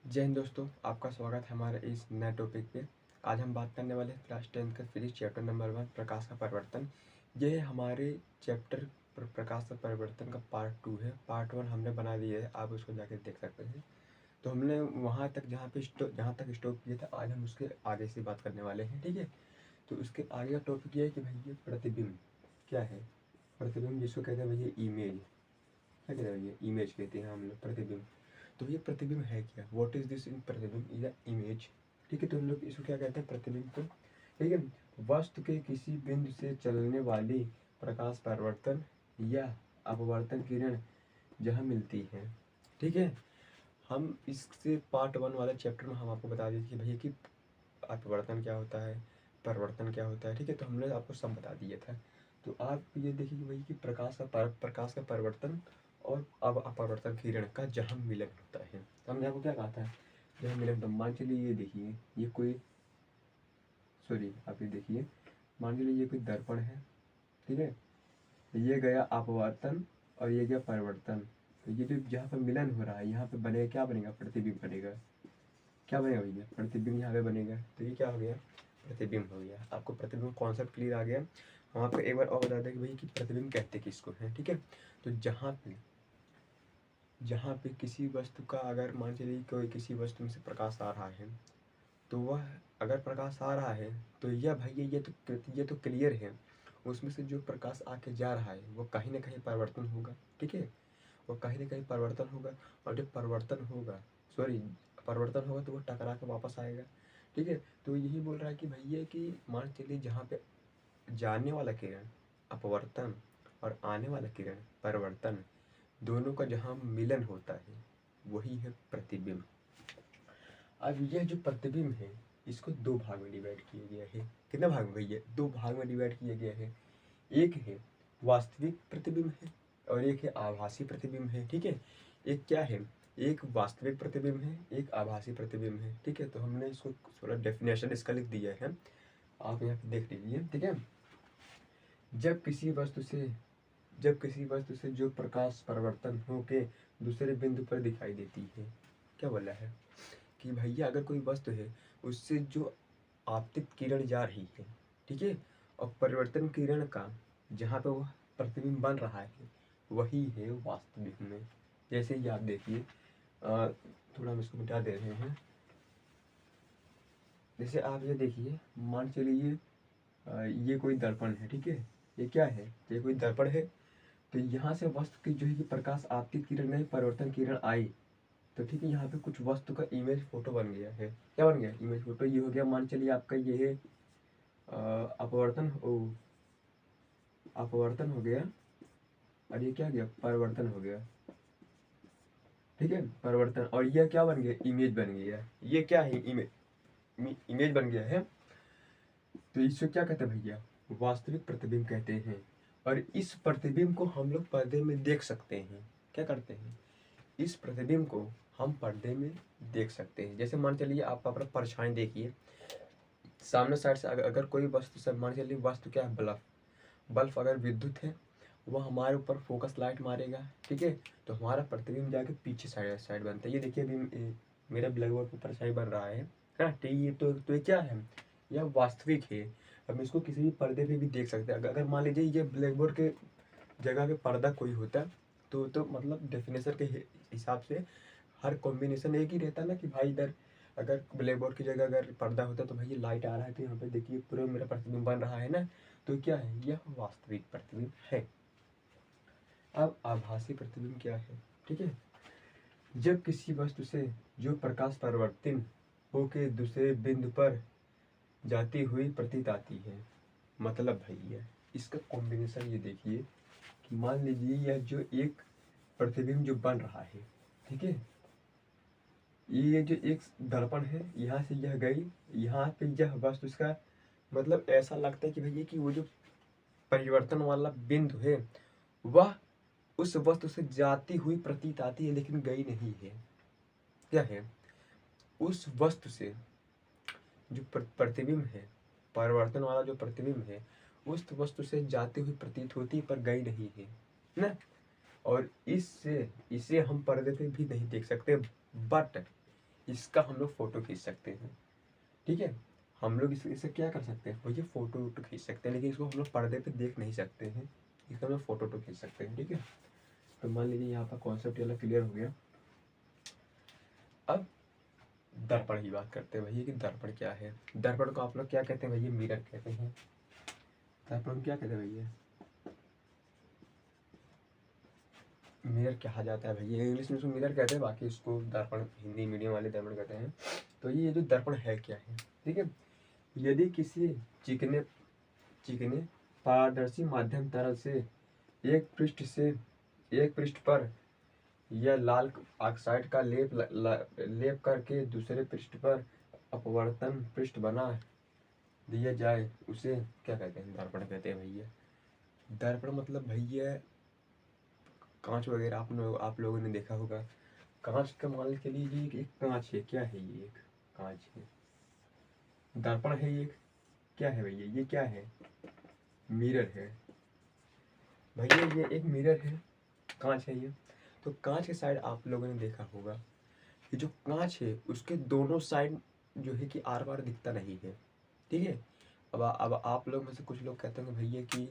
जय हिंद दोस्तों, आपका स्वागत है हमारे इस नए टॉपिक पे। आज हम बात करने वाले हैं क्लास 10th का फिजिक्स चैप्टर नंबर 1 प्रकाश का परिवर्तन। ये है हमारे चैप्टर प्रकाश का परिवर्तन का पार्ट 2 है। पार्ट 1 हमने बना दिया है, आप उसको जाके देख सकते हैं। तो हमने वहाँ तक जहाँ तक स्टॉप किया था, आज हम उसके आगे से बात करने वाले हैं। ठीक है, तो उसके आगे का टॉपिक ये है कि भाई ये प्रतिबिंब क्या है। प्रतिबिंब जिसको कहते हैं भैया इमेज, क्या कहते हैं भैया, इमेज कहते हैं हम लोग प्रतिबिंब। तो ये प्रतिबिंब है क्या, व्हाट इज दिस इन प्रतिबिंब इज इमेज। ठीक है, तो हम लोग इसको क्या कहते हैं, प्रतिबिंब को। ठीक है, वस्तु के किसी बिंदु से चलने वाली प्रकाश परिवर्तन या अपवर्तन किरण जहाँ मिलती है। ठीक है, हम इससे पार्ट 1 वाले चैप्टर में हम आपको बता देते कि भैया कि अपवर्तन क्या होता है, परिवर्तन क्या होता है। ठीक है, तो हमने आपको सब बता दिया था। तो आप ये देखिए कि भाई कि प्रकाश का परिवर्तन और अब अपवर्तन किरण का जहाँ मिलन होता है। तो हमने आपको क्या कहा था, जहाँ मिलन। तो मान चलिए ये देखिए, ये कोई सॉरी आप ये देखिए, मान लीजिए ये कोई दर्पण है। ठीक है, ये गया अपवर्तन और ये गया परिवर्तन। तो ये जो जहाँ पर मिलन हो रहा है, यहाँ पे बनेगा, क्या बनेगा, प्रतिबिंब बनेगा। क्या बनेगा भैया, प्रतिबिंब यहाँ पे बनेगा। तो ये क्या हो गया, प्रतिबिंब हो गया। आपको प्रतिबिंब कॉन्सेप्ट क्लियर आ गया। हम आपको एक बार और बता दें कि भाई कि प्रतिबिंब कहते किसको हैं। ठीक है, तो जहाँ पे किसी वस्तु का, अगर मान चलिए कोई किसी वस्तु में से प्रकाश आ रहा है, तो वह अगर प्रकाश आ रहा है तो यह भैया ये तो क्लियर है, उसमें से जो प्रकाश आके जा रहा है वो कहीं ना कहीं परिवर्तन होगा। ठीक है, वो कहीं ना कहीं परिवर्तन होगा। और जब परिवर्तन होगा तो वो टकरा के वापस आएगा। ठीक है, तो यही बोल रहा है कि भैया कि मान चलिए जहाँ पे जाने वाला किरण अपवर्तन और आने वाला किरण परिवर्तन, दोनों का जहाँ मिलन होता है वही है प्रतिबिंब। अब यह जो प्रतिबिंब है, इसको दो भाग में डिवाइड किया गया है। कितने भाग में भैया, दो भाग में डिवाइड किया गया है। एक है वास्तविक प्रतिबिंब है और एक है आभासी प्रतिबिंब है। ठीक है, एक क्या है, एक वास्तविक प्रतिबिंब है, एक आभासी प्रतिबिंब है। ठीक है, तो हमने इसको थोड़ा डेफिनेशन इसका लिख दिया है, आप यहाँ पे देख लीजिए। ठीक है, जब किसी वस्तु से जो प्रकाश परिवर्तन होके दूसरे बिंदु पर दिखाई देती है। क्या बोला है कि भैया अगर कोई वस्तु है, उससे जो आपतित किरण जा रही है, ठीक है, और परिवर्तन किरण का जहाँ पे वह प्रतिबिंब बन रहा है वही है वास्तविक में। जैसे कि आप देखिए, थोड़ा हम इसको मिटा दे रहे हैं। जैसे आप ये देखिए, मान चलिए ये कोई दर्पण है। ठीक है, ये क्या है, ये कोई दर्पण है। तो यहाँ से वस्तु की जो है कि प्रकाश आपतित किरण नहीं, परिवर्तन किरण आई। तो ठीक है, यहाँ पे कुछ वस्तु का इमेज फोटो बन गया है। क्या बन गया, इमेज फोटो। ये हो गया, मान चलिए आपका ये है अपवर्तन हो गया, और ये क्या गया, परिवर्तन हो गया। ठीक है, परिवर्तन, और ये क्या बन गया, इमेज बन गया। ये क्या है, इमेज बन गया है। तो इसको क्या कहते हैं भैया, वास्तविक प्रतिबिंब कहते हैं। और इस प्रतिबिंब को हम लोग पर्दे में देख सकते हैं। क्या करते हैं, इस प्रतिबिंब को हम पर्दे में देख सकते हैं। जैसे मान चलिए आप अपना परछाई देखिए, सामने साइड से अगर कोई वस्तु से, मान चलिए वस्तु क्या है, बल्ब। बल्ब अगर विद्युत है, वह हमारे ऊपर फोकस लाइट मारेगा। ठीक है, तो हमारा प्रतिबिंब जाके पीछे साइड साइड बनता है। ये देखिए अभी मेरा ब्लैक बोर्ड पर परछाई बन रहा है ना। ठीक, ये क्या है, यह वास्तविक है। हम इसको किसी भी पर्दे पे भी देख सकते हैं। अगर मान लीजिए ये ब्लैक बोर्ड के जगह पे पर्दा कोई होता, तो मतलब डेफिनेशन के हिसाब से हर कॉम्बिनेशन एक ही रहता ना, कि भाई इधर अगर ब्लैक बोर्ड की जगह अगर पर्दा होता तो भाई ये लाइट आ रहा है, तो यहाँ पे देखिए पूरा मेरा प्रतिबिंब बन रहा है ना। तो क्या है, यह वास्तविक प्रतिबिंब है। अब आभासी प्रतिबिंब क्या है। ठीक है, जब किसी वस्तु से जो प्रकाश परिवर्तन होके दूसरे बिंदु पर जाती हुई प्रतीत आती है। मतलब भैया इसका कॉम्बिनेशन ये देखिए कि मान लीजिए यह जो एक प्रतिबिंब जो बन रहा है, ठीक है, ये जो एक दर्पण है, यहाँ से यह गई, यहाँ पे यह वस्तु, इसका मतलब ऐसा लगता है कि भैया कि वो जो परिवर्तन वाला बिंदु है वह उस वस्तु से जाती हुई प्रतीत आती है, लेकिन गई नहीं है। क्या है, उस वस्तु से जो प्रतिबिंब है, परिवर्तन वाला जो प्रतिबिंब है, उस वस्तु से जाती हुई प्रतीत होती पर गई नहीं है ना। और इससे इसे हम पर्दे पे भी नहीं देख सकते। बट इसका हम लोग फोटो खींच सकते हैं। ठीक है, हम लोग इसे क्या कर सकते हैं भैया, फोटो वोटो खींच सकते हैं, लेकिन इसको हम लोग पर्दे पे देख नहीं सकते हैं, इसका हम लोग फोटो तो खींच सकते हैं। ठीक है, तो मान लीजिए यहाँ पर कॉन्सेप्ट वाला क्लियर हो गया। अब दर्पण की बात करते हैं भैया कि दर्पण क्या है। दर्पण को आप लोग क्या कहते हैं भैया, मिरर कहते हैं। दर्पण को क्या कहते हैं भैया, मिरर कहा जाता है भैया, इंग्लिश में इसको मिरर कहते हैं, बाकी इसको दर्पण हिंदी मीडियम वाले दर्पण कहते हैं। तो ये जो दर्पण है क्या है, ठीक है, यदि किसी चिकने चिकने पारदर्शी माध्यम तरल से एक पृष्ठ पर यह लाल ऑक्साइड का लेप करके दूसरे पृष्ठ पर अपवर्तन पृष्ठ बना दिया जाए, उसे क्या कहते हैं, दर्पण कहते हैं भैया। दर्पण मतलब भैया कांच वगैरह आप लोगों ने देखा होगा, कांच का मान के लिए ये एक कांच है, क्या है ये, एक कांच है, दर्पण है ये, क्या है भैया, ये क्या है, मिरर है भैया, ये एक मिरर है, कांच है ये। तो कांच के साइड आप लोगों ने देखा होगा कि जो कांच है उसके दोनों साइड जो है कि आर पार दिखता नहीं है। ठीक है, अब आप लोग में से कुछ लोग कहते हैं भैया कि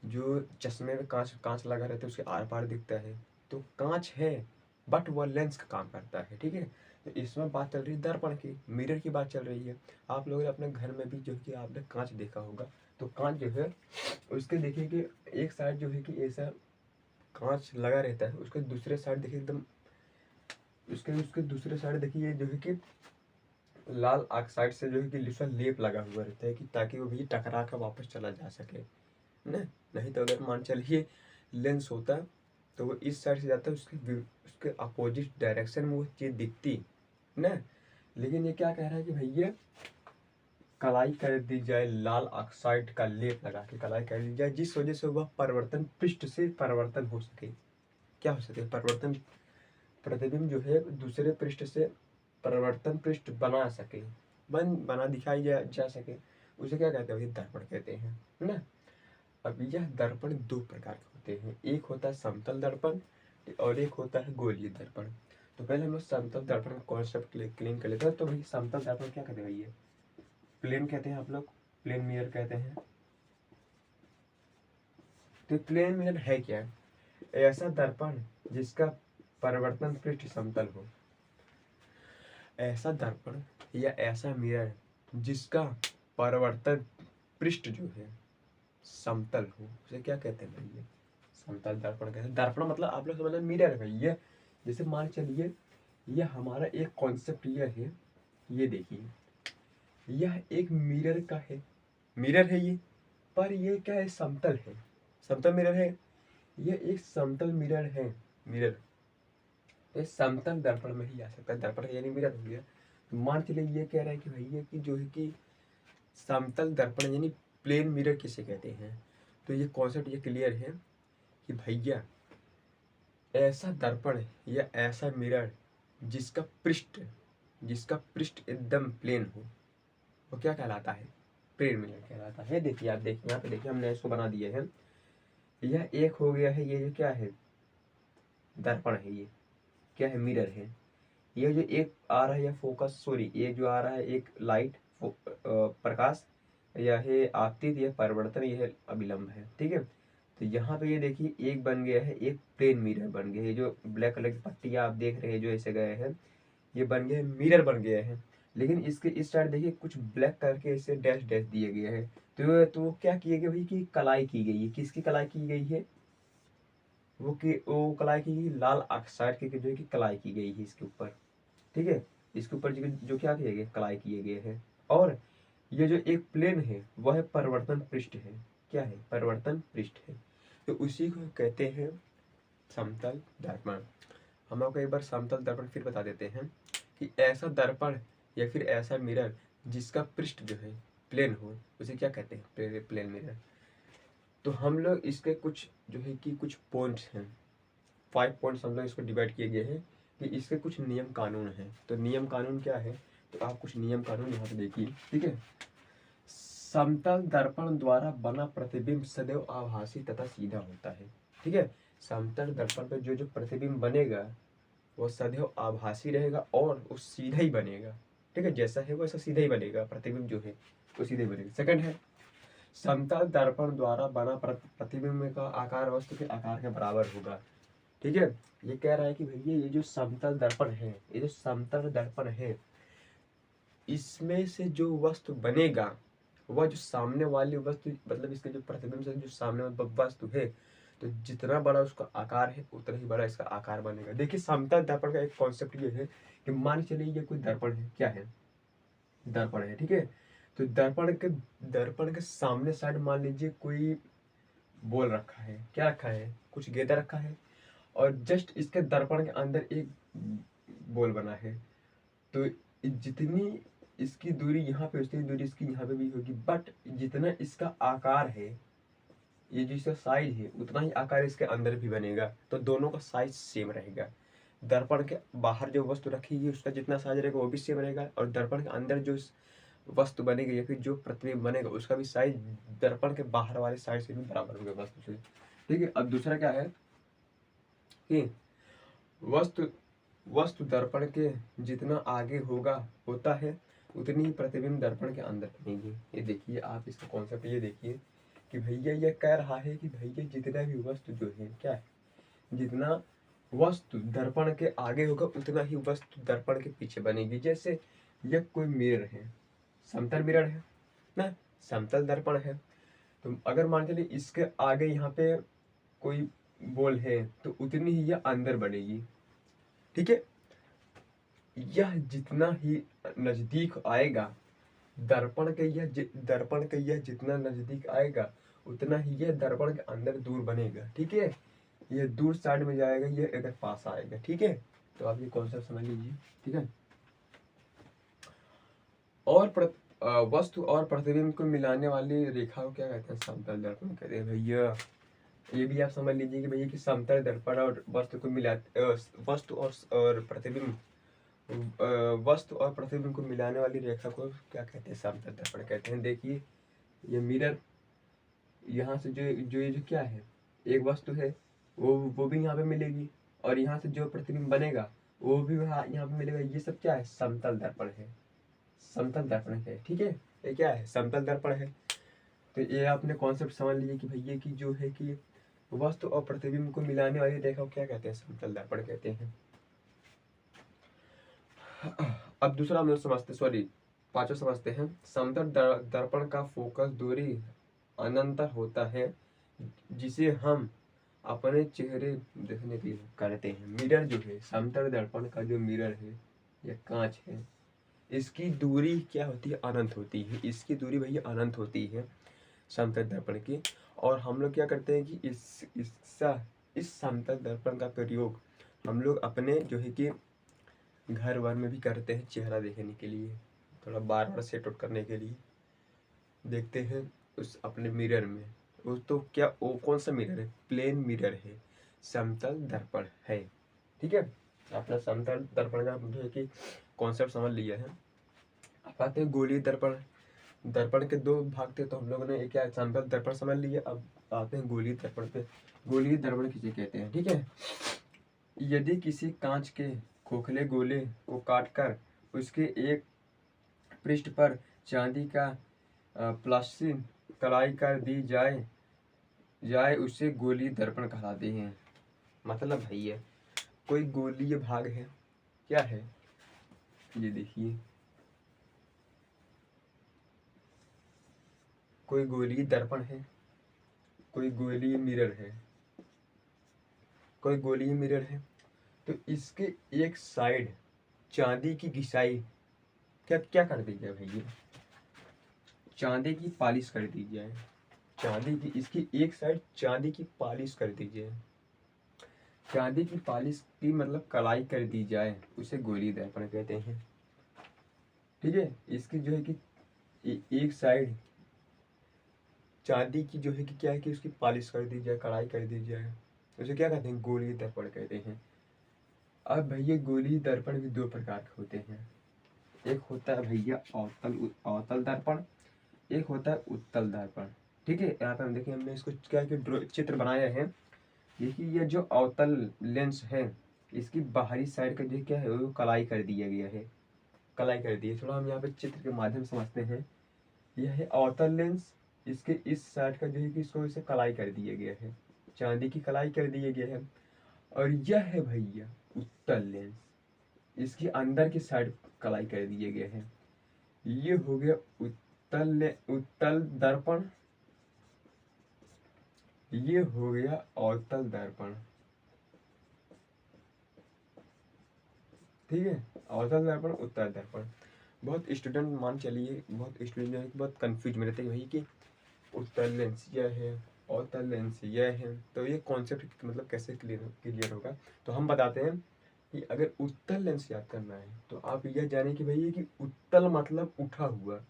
जो चश्मे में कांच कांच लगा रहता है उसके आर पार दिखता है, तो कांच है बट वह लेंस का काम करता है। ठीक है, तो इसमें बात चल रही है दर्पण की, मिरर की बात चल रही है। आप लोगों ने अपने घर में भी जो है कि आपने कांच देखा होगा, तो कांच जो है उसके देखिए कि एक साइड जो है कि ऐसा कांच लगा रहता है, उसके दूसरे साइड देखिए एकदम उसके उसके दूसरे साइड देखिए जो है कि लाल ऑक्साइड से जो है कि लिसा लेप लगा हुआ रहता है कि ताकि वो भी टकरा कर वापस चला जा सके ना। नहीं तो अगर मान चलिए लेंस होता तो वो इस साइड से जाता है, उसके अपोजिट डायरेक्शन में वो चीज़ दिखती ना। लेकिन ये क्या कह रहा है कि भैया कलाई कर दी जाए, लाल ऑक्साइड का लेप लगा के कलाई कर दी जाए, जिस वजह से वह परिवर्तन पृष्ठ से परिवर्तन हो सके। क्या हो सके, परिवर्तन, प्रतिबिंब जो है दूसरे पृष्ठ से परिवर्तन पृष्ठ बना सके, बना दिखाई जा सके, उसे क्या कहते हैं, दर्पण कहते हैं ना। अब यह दर्पण दो प्रकार के होते हैं, एक होता है समतल दर्पण और एक होता है गोलीय दर्पण। तो पहले हम लोग समतल दर्पण का कॉन्सेप्ट क्लीन कर लेते हैं। तो भाई समतल दर्पण क्या कहते हैं भैया, प्लेन कहते हैं आप लोग, प्लेन मिरर कहते हैं। तो प्लेन मिरर है क्या, ऐसा दर्पण जिसका परिवर्तन पृष्ठ समतल हो, ऐसा दर्पण या ऐसा मिरर जिसका परिवर्तन पृष्ठ जो है समतल हो, उसे क्या कहते हैं भैया, समतल दर्पण कहते हैं। दर्पण मतलब आप लोग समझ मिरर है भैया। जैसे मान चलिए यह हमारा एक कॉन्सेप्ट यह है, ये देखिए यह एक मिरर का है, मिरर है ये, पर ये क्या है, समतल है, समतल मिरर है, ये एक समतल मिरर है, मिरर तो ये समतल दर्पण में ही आ सकता है, दर्पण यानी मिरर हो गया। तो मान चलिए ये कह रहा है कि भैया कि जो है कि समतल दर्पण यानी प्लेन मिरर किसे कहते हैं। तो ये कॉन्सेप्ट ये क्लियर है कि भैया ऐसा दर्पण या ऐसा मिरर जिसका पृष्ठ एकदम प्लेन हो, वो क्या कहलाता है, प्लेन मिरर कहलाता है। देखिए आप देखिए यहाँ पे देखिए हमने इसको बना दिए हैं, यह एक हो गया है, ये जो क्या है दर्पण है, ये क्या है, मिरर है। ये जो एक आ रहा है फोकस, सॉरी ये जो आ रहा है एक लाइट प्रकाश, यह है आपतित, यह परिवर्तन, यह अभिलंब है। ठीक है, तो यहाँ पे ये देखिए एक बन गया है, एक प्लेन मिरर बन गया है, जो ब्लैक कलर की पट्टियाँ आप देख रहे हैं जो ऐसे गए हैं, ये बन गया है, मिरर बन गया है। लेकिन इसके इस साइड देखिए कुछ ब्लैक करके इसे डैश डैश दिए गए हैं। तो क्या किए गए भाई कि कलाई की गई है, किसकी कलाई की गई है, वो कलाई की गई लाल ऑक्साइड की जो है कि कलाई की गई है इसके ऊपर। ठीक है, इसके ऊपर जो क्या किए गए, कलाई किए गए हैं। और ये जो एक प्लेन है वह परिवर्तन पृष्ठ है, क्या है, परिवर्तन पृष्ठ है। तो उसी को कहते हैं समतल दर्पण। हम आपको एक बार समतल दर्पण फिर बता देते हैं कि ऐसा दर्पण या फिर ऐसा मिरर जिसका पृष्ठ जो है प्लेन हो, उसे क्या कहते हैं, प्लेन मिरर। तो हम लोग इसके कुछ जो है कि कुछ पॉइंट्स हैं, 5 पॉइंट्स हम लोग इसको डिवाइड किए गए हैं कि इसके कुछ नियम कानून हैं। तो नियम कानून क्या है, तो आप कुछ नियम कानून यहाँ पे देखिए। ठीक है, समतल दर्पण द्वारा बना प्रतिबिंब सदैव आभासी तथा सीधा होता है। ठीक है, समतल दर्पण पर जो जो प्रतिबिंब बनेगा वो सदैव आभासी रहेगा और वो सीधा ही बनेगा। ठीक है, जैसा है वैसा सीधा ही बनेगा, प्रतिबिंब जो है वो सीधा ही बनेगा। सेकंड है, समतल दर्पण द्वारा बना प्रतिबिंब का आकार वस्तु के आकार के बराबर होगा। ठीक है, ये कह रहा है कि भैया ये जो समतल दर्पण है, ये जो समतल दर्पण है, इसमें से जो वस्तु बनेगा वह जो सामने वाली वस्तु, मतलब इसके जो प्रतिबिंब से जो सामने वाली वस्तु है, तो जितना बड़ा उसका आकार है उतना ही बड़ा इसका आकार बनेगा। देखिए, समतल दर्पण का एक कॉन्सेप्ट ये है कि मान चलिए ये कोई दर्पण है, क्या है, दर्पण है। ठीक है, तो दर्पण के सामने साइड मान लीजिए कोई बोल रखा है, क्या रखा है, कुछ गेंदा रखा है, और जस्ट इसके दर्पण के अंदर एक बोल बना है। तो जितनी इसकी दूरी यहाँ पे उतनी दूरी इसकी यहाँ पे भी होगी, बट जितना इसका आकार है, ये जो इसका साइज है उतना ही आकार इसके अंदर भी बनेगा, तो दोनों का साइज सेम रहेगा। दर्पण के बाहर जो वस्तु रखी है उसका जितना साइज रहेगा वो भी सेम रहेगा, और दर्पण के अंदर जो वस्तु बनेगी या फिर जो प्रतिबिंब बनेगा उसका भी साइज दर्पण के बाहर वाले साइड से भी बराबर होगा वस्तु से। ठीक है, अब दूसरा क्या है कि वस्तु दर्पण के जितना आगे होता है उतनी ही प्रतिबिंब दर्पण के अंदर बनेगी। ये देखिए आप इसका कॉन्सेप्ट ये देखिए कि भैया ये कह रहा है कि भैया जितना भी वस्तु जो है, क्या है, जितना वस्तु दर्पण के आगे होगा उतना ही वस्तु दर्पण के पीछे बनेगी। जैसे यह कोई मिरर है, समतल मिरर है ना, समतल दर्पण है, तो अगर मान चलिए इसके आगे यहाँ पे कोई बोल है तो उतनी ही यह अंदर बनेगी। ठीक है, यह जितना ही नजदीक आएगा दर्पण के यह जितना नजदीक आएगा उतना ही यह दर्पण के अंदर दूर बनेगा। ठीक है, यह दूर साइड में जाएगा, यह अगर पास आएगा। ठीक है, तो आप ये कॉन्सेप्ट समझ लीजिए। ठीक है, और वस्तु और प्रतिबिंब को मिलाने वाली रेखा को क्या कहते हैं, समतल दर्पण कहते हैं। भैया ये भी आप समझ लीजिए कि भैया कि समतल दर्पण और वस्तु को वस्तु और प्रतिबिंब को मिलाने वाली रेखा को क्या कहते हैं, समतल दर्पण कहते हैं। देखिए ये मिरर, यहाँ से जो क्या है, एक वस्तु है वो भी यहाँ पे मिलेगी, और यहाँ से जो प्रतिबिंब बनेगा वो भी यहाँ पे मिलेगा। ये सब क्या है, समतल दर्पण है, समतल दर्पण है। ठीक है, ये क्या है, समतल दर्पण है। तो ये आपने कॉन्सेप्ट समझ लीजिए कि भैया की जो है कि वस्तु और प्रतिबिंब को मिलाने वाली रेखा को क्या कहते हैं, समतल दर्पण कहते हैं। अब दूसरा हम लोग पांचवा समझते हैं। समतल दर्पण का फोकस दूरी अनंतर होता है, जिसे हम अपने चेहरे देखने के लिए करते हैं। मिरर जो है, समतल दर्पण का जो मिरर है या कांच है, इसकी दूरी क्या होती है, अनंत होती है। इसकी दूरी भैया अनंत होती है समतल दर्पण की। और हम लोग क्या करते हैं कि इस समतल दर्पण का प्रयोग हम लोग अपने जो है कि घर वर में भी करते हैं, चेहरा देखने के लिए, थोड़ा बार बार सेट आउट करने के लिए देखते हैं उस अपने मिरर में। वो तो क्या, वो कौन सा मिरर है, प्लेन मिरर है, समतल दर्पण है। ठीक है, अपना समतल दर्पण का जो है कि कॉन्सेप्ट समझ लिया है। अब आते हैं गोलीय दर्पण। दर्पण के दो भाग थे, तो हम लोगों ने एक क्या समतल दर्पण समझ लिया। अब आते हैं गोलीय दर्पण पे। गोलीय दर्पण किसे कहते हैं। ठीक है, यदि किसी कांच के खोखले गोले को काटकर उसके एक पृष्ठ पर चांदी का प्लास्टिक कलाई कर दी जाए उसे गोलीय दर्पण कहलाते हैं। मतलब भैया कोई गोलीय भाग है, क्या है, ये देखिए, कोई गोलीय दर्पण है, कोई गोलीय मिरर है, कोई गोलीय मिरर है, तो इसके एक साइड चांदी की घिसाई क्या क्या कर दी जाए भैया, चांदी की पॉलिश कर दी जाए। चांदी की इसकी एक साइड चांदी की पॉलिश कर दी जाए। चांदी की पॉलिश की मतलब कलाई कर दी जाए, उसे गोलीय दर्पण कहते हैं। ठीक है, इसकी जो है कि एक साइड चांदी की जो है कि क्या है कि उसकी पॉलिश कर दी जाए, कढ़ाई कर दी जाए, उसे क्या कहते हैं, गोलीय दर्पण कहते हैं। अब भैया गोलीय दर्पण भी दो प्रकार के होते हैं। एक होता है भैया अवतल दर्पण, एक होता है उत्तल दर्पण। ठीक है, यहाँ पे हम देखिए, हमने इसको क्या है कि चित्र बनाया है। देखिए ये जो अवतल लेंस है, इसकी बाहरी साइड का जो क्या है वो कलाई कर दिया गया है, कलाई कर दी है। थोड़ा हम यहाँ पे चित्र के माध्यम से समझते हैं। यह है आउटर लेंस, इसके इस साइड का जो है कि इसको इसे कलाई कर दिया गया है, चांदी की कलाई कर दिया गया है। और यह है भैया उत्तल लेंस, इसकी अंदर की साइड कलाई कर दिए गए हैं। ये हो गया उत्तल दर्पण, ये हो गया अवतल दर्पण। ठीक है, अवतल दर्पण उत्तल दर्पण। बहुत स्टूडेंट मान चलिए, बहुत स्टूडेंट जो है बहुत कंफ्यूज में रहते हैं भाई कि उत्तल लेंस यह है, अवतल लेंस यह है, तो ये कॉन्सेप्ट मतलब कैसे क्लियर होगा। तो हम बताते हैं कि अगर उत्तल लेंस याद करना है तो आप यह जाने कि भैया कि उत्तल मतलब उठा हुआ,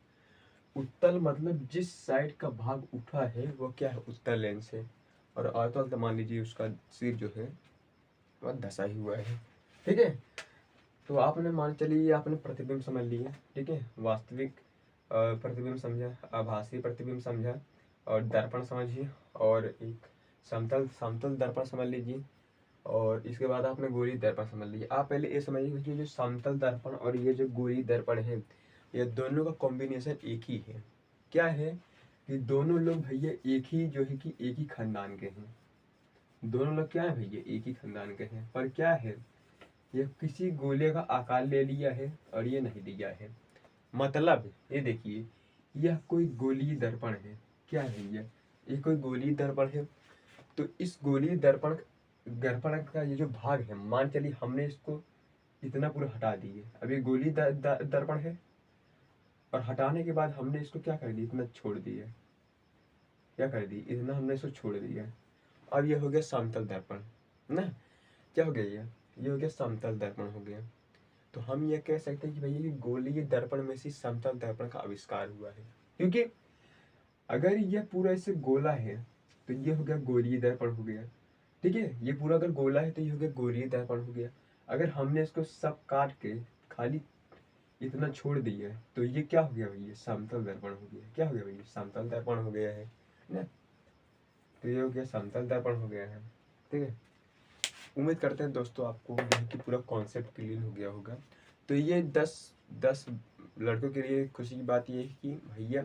उत्तल मतलब जिस साइड का भाग उठा है वो क्या है, उत्तल लेंस है। और अवतल तो मान लीजिए उसका सिर जो है वह धसा ही हुआ है। ठीक है, तो आपने मान चलिए आपने प्रतिबिंब समझ लिया, ठीक है, वास्तविक प्रतिबिंब समझा, आभासी प्रतिबिंब समझा, और दर्पण समझिए, और एक समतल समतल दर्पण समझ लीजिए, और इसके बाद आपने गोलीय दर्पण समझ लीजिए। आप पहले ये समझिए कि जो समतल दर्पण और ये जो गोलीय दर्पण है, ये दोनों का कॉम्बिनेशन एक ही है। क्या है कि दोनों लोग भैया एक ही जो है कि एक ही खानदान के हैं। दोनों लोग क्या है भैया, एक ही खानदान के हैं, पर क्या है ये किसी गोले का आकार ले लिया है और ये नहीं लिया है। मतलब ये देखिए, यह कोई गोलीय दर्पण है। क्या है ये कोई गोलीय दर्पण है। तो इस गोलीय दर्पण दर्पण का ये जो भाग है, मान चलिए हमने इसको इतना पूरा हटा दिए, अब ये गोलीय दर्पण है, और हटाने के बाद हमने इसको क्या कर दिया, इतना छोड़ दिया, क्या कर दी, इतना हमने इसको छोड़ दिया। अब ये हो गया समतल दर्पण ना, क्या हो गया ये हो गया समतल दर्पण हो गया। तो हम ये कह सकते हैं कि भैया ये गोलीय दर्पण में से समतल दर्पण का आविष्कार हुआ है। क्योंकि अगर यह पूरा ऐसे गोला है तो ये हो गया गोलीय दर्पण हो गया। ठीक है, ये पूरा अगर गोला है तो ये हो गया गोलीय दर्पण हो गया। अगर हमने इसको सब काट के खाली इतना छोड़ दिया तो ये क्या हो गया भैया, समतल दर्पण हो गया। क्या हो गया भैया, समतल दर्पण हो गया है ना। तो ये हो गया समतल दर्पण हो गया है। ठीक है, उम्मीद करते हैं दोस्तों आपको यह कि पूरा कॉन्सेप्ट क्लियर हो गया होगा। तो ये 10 लड़कों के लिए खुशी की बात ये है कि भैया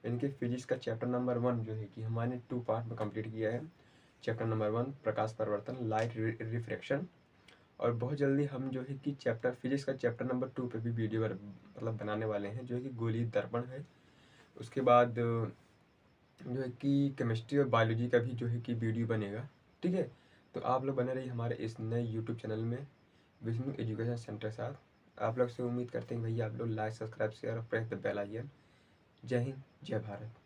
इनके फिजिक्स का चैप्टर नंबर 1 जो है कि हमारे 2 पार्ट में कंप्लीट किया है। चैप्टर नंबर 1 प्रकाश परिवर्तन, लाइट रिफ्रैक्शन, और बहुत जल्दी हम जो है कि चैप्टर फिजिक्स का चैप्टर नंबर 2 पे भी वीडियो मतलब बनाने वाले हैं, जो है कि गोलीय दर्पण है। उसके बाद जो है कि केमिस्ट्री और बायोलॉजी का भी जो है कि वीडियो बनेगा। ठीक है, तो आप लोग बने रहिए हमारे इस नए यूट्यूब चैनल में, विष्णु एजुकेशन सेंटर के साथ। आप लोग से उम्मीद करते हैं भैया आप लोग लाइक सब्सक्राइब शेयर और प्रेस द बेल आइकन। जय हिंद, जय भारत।